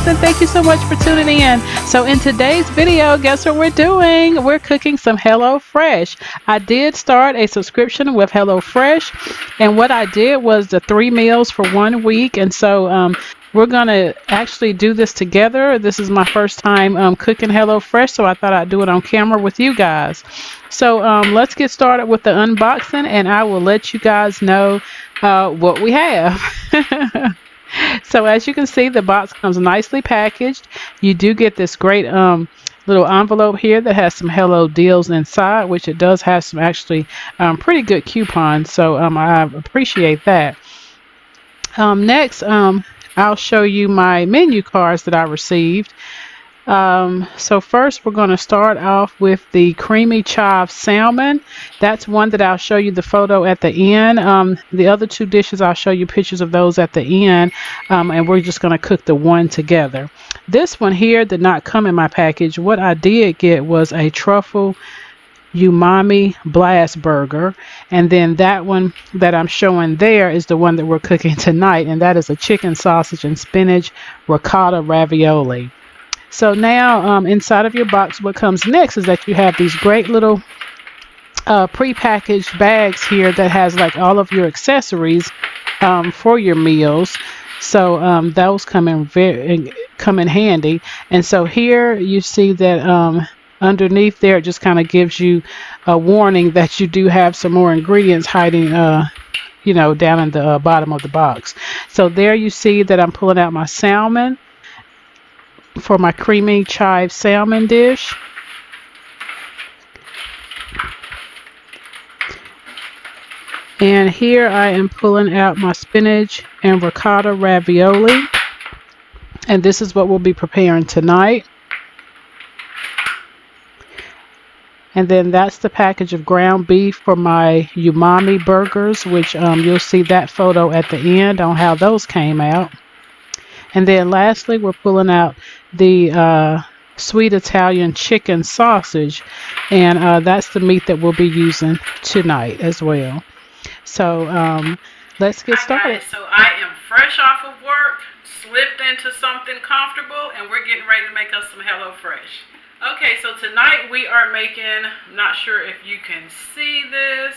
guys, and thank you so much for tuning in. So in today's video, guess what we're doing? We're cooking some HelloFresh. I did start a subscription with HelloFresh, and what I did was the 3 meals for 1 week, and so we're gonna actually do this together. This is my first time cooking HelloFresh, so I thought I'd do it on camera with you guys. So let's get started with the unboxing, and I will let you guys know what we have. So as you can see, the box comes nicely packaged. You do get this great little envelope here that has some Hello deals inside, which it does have some actually pretty good coupons. So I appreciate that. Next, I'll show you my menu cards that I received. So first we're going to start off with the creamy chive salmon. That's one that I'll show you the photo at the end. The other 2 dishes, I'll show you pictures of those at the end, and we're just going to cook the one together. This one here did not come in my package. What I did get was a truffle umami blast burger, and then that one that I'm showing there is the one that we're cooking tonight, and that is a chicken sausage and spinach ricotta ravioli. So now inside of your box, what comes next is that you have these great little pre-packaged bags here that has like all of your accessories for your meals. So those come in handy. And so here you see that underneath there it just kind of gives you a warning that you do have some more ingredients hiding you know, down in the bottom of the box. So there you see that I'm pulling out my salmon for my creamy chive salmon dish. And here I am pulling out my spinach and ricotta ravioli, and this is what we'll be preparing tonight. And then that's the package of ground beef for my umami burgers, which you'll see that photo at the end on how those came out. And then lastly, we're pulling out the sweet Italian chicken sausage, and that's the meat that we'll be using tonight as well. So let's get started. So I am fresh off of work, slipped into something comfortable, and we're getting ready to make us some HelloFresh. Okay, so tonight we are making, I'm not sure if you can see this,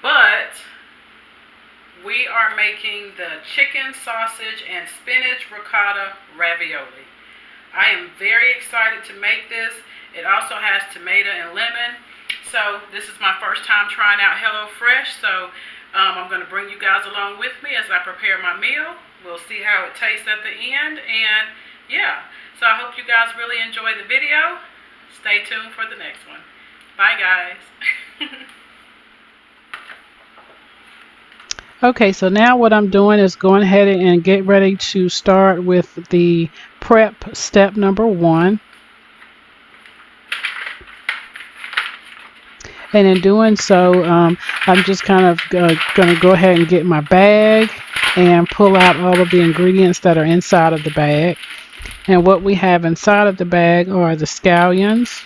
but we are making the chicken sausage and spinach ricotta ravioli. I am very excited to make this. It also has tomato and lemon. So this is my first time trying out HelloFresh. So I'm going to bring you guys along with me as I prepare my meal. We'll see how it tastes at the end. And yeah, so I hope you guys really enjoy the video. Stay tuned for the next one. Bye guys. Okay, so now what I'm doing is going ahead and get ready to start with the prep step number 1. And in doing so, I'm just kind of going to go ahead and get my bag and pull out all of the ingredients that are inside of the bag. And what we have inside of the bag are the scallions,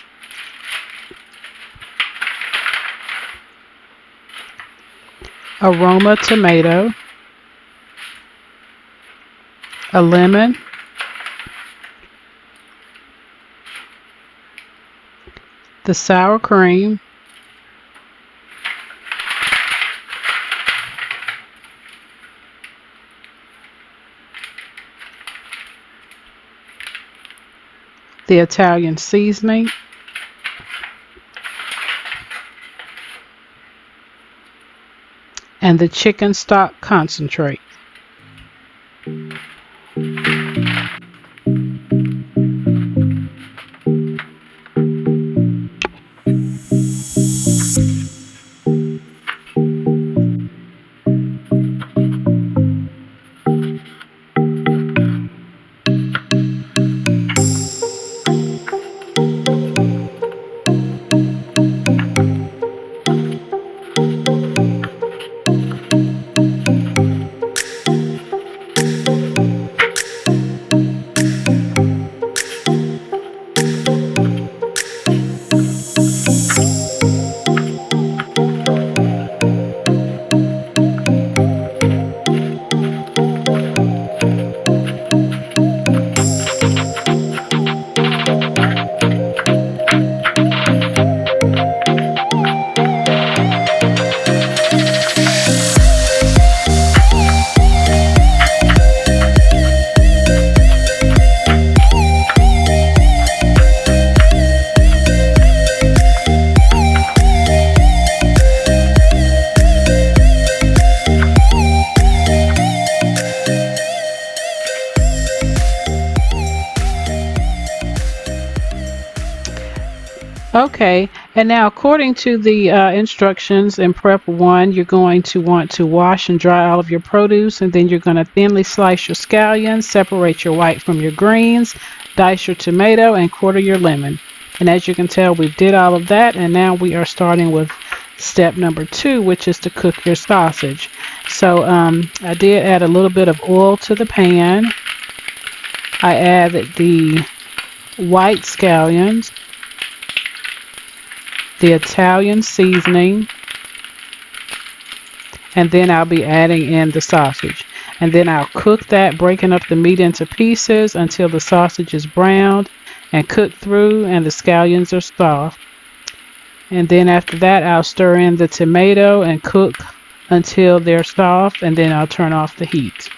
aroma tomato, a lemon, the sour cream, the Italian seasoning, and the chicken stock concentrate. Okay, and now according to the instructions in prep 1, you're going to want to wash and dry all of your produce, and then you're going to thinly slice your scallions, separate your white from your greens, dice your tomato, and quarter your lemon. And as you can tell, we did all of that, and now we are starting with step number 2, which is to cook your sausage. So I did add a little bit of oil to the pan. I added the white scallions, the Italian seasoning, and then I'll be adding in the sausage. And then I'll cook that, breaking up the meat into pieces until the sausage is browned and cooked through and the scallions are soft. And then after that, I'll stir in the tomato and cook until they're soft, and then I'll turn off the heat.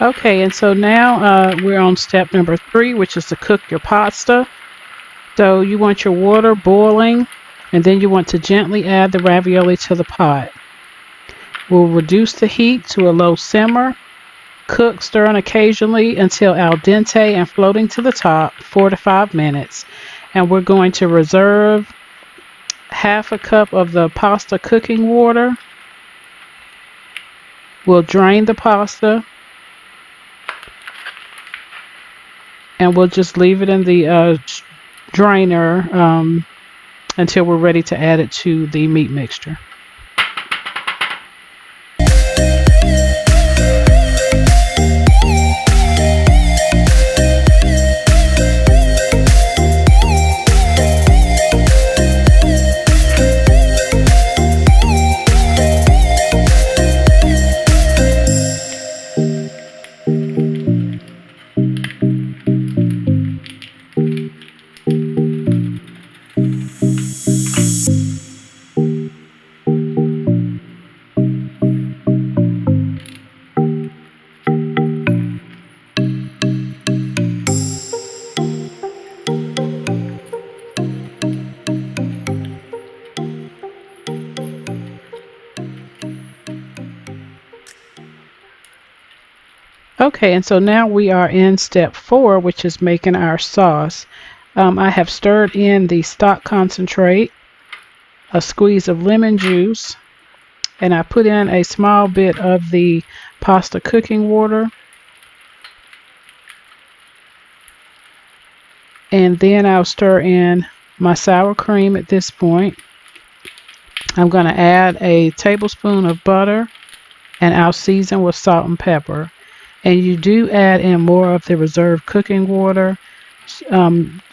Okay, and so now we're on step number 3, which is to cook your pasta. So you want your water boiling, and then you want to gently add the ravioli to the pot. We'll reduce the heat to a low simmer. Cook, stirring occasionally until al dente and floating to the top, 4 to 5 minutes. And we're going to reserve half a cup of the pasta cooking water. We'll drain the pasta. And we'll just leave it in the drainer until we're ready to add it to the meat mixture. Okay, and so now we are in step 4, which is making our sauce. I have stirred in the stock concentrate, a squeeze of lemon juice, and I put in a small bit of the pasta cooking water. And then I'll stir in my sour cream at this point. I'm going to add a tablespoon of butter, and I'll season with salt and pepper. And you do add in more of the reserved cooking water.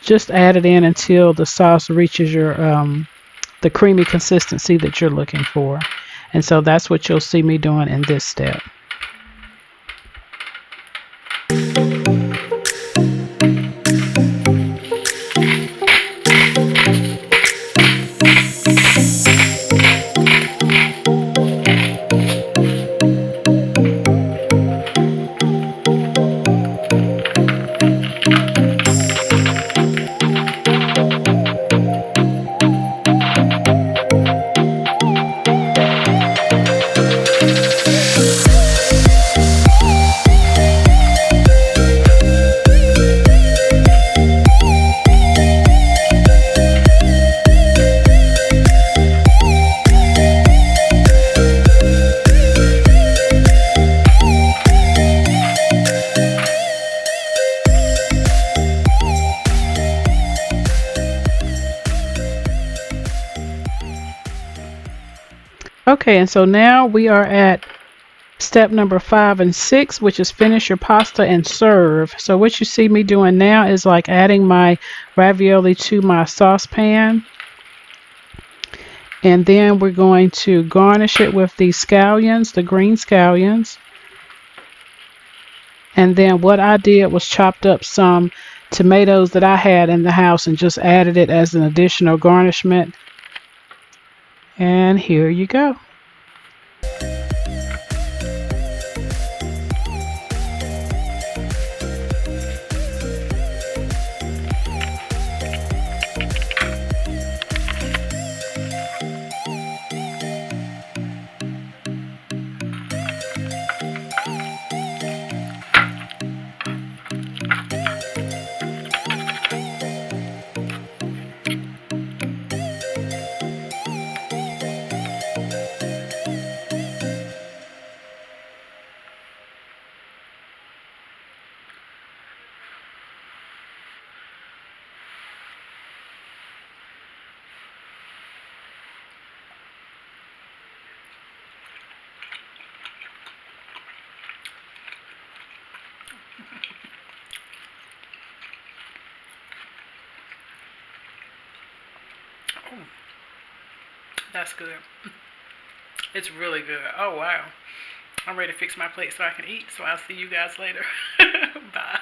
Just add it in until the sauce reaches your the creamy consistency that you're looking for. And so that's what you'll see me doing in this step. Okay, and so now we are at step number 5 and 6, which is finish your pasta and serve. So what you see me doing now is like adding my ravioli to my saucepan. And then we're going to garnish it with these scallions, the green scallions. And then what I did was chopped up some tomatoes that I had in the house and just added it as an additional garnishment. And here you go. That's good. It's really good. Oh, wow. I'm ready to fix my plate so I can eat. So I'll see you guys later. Bye.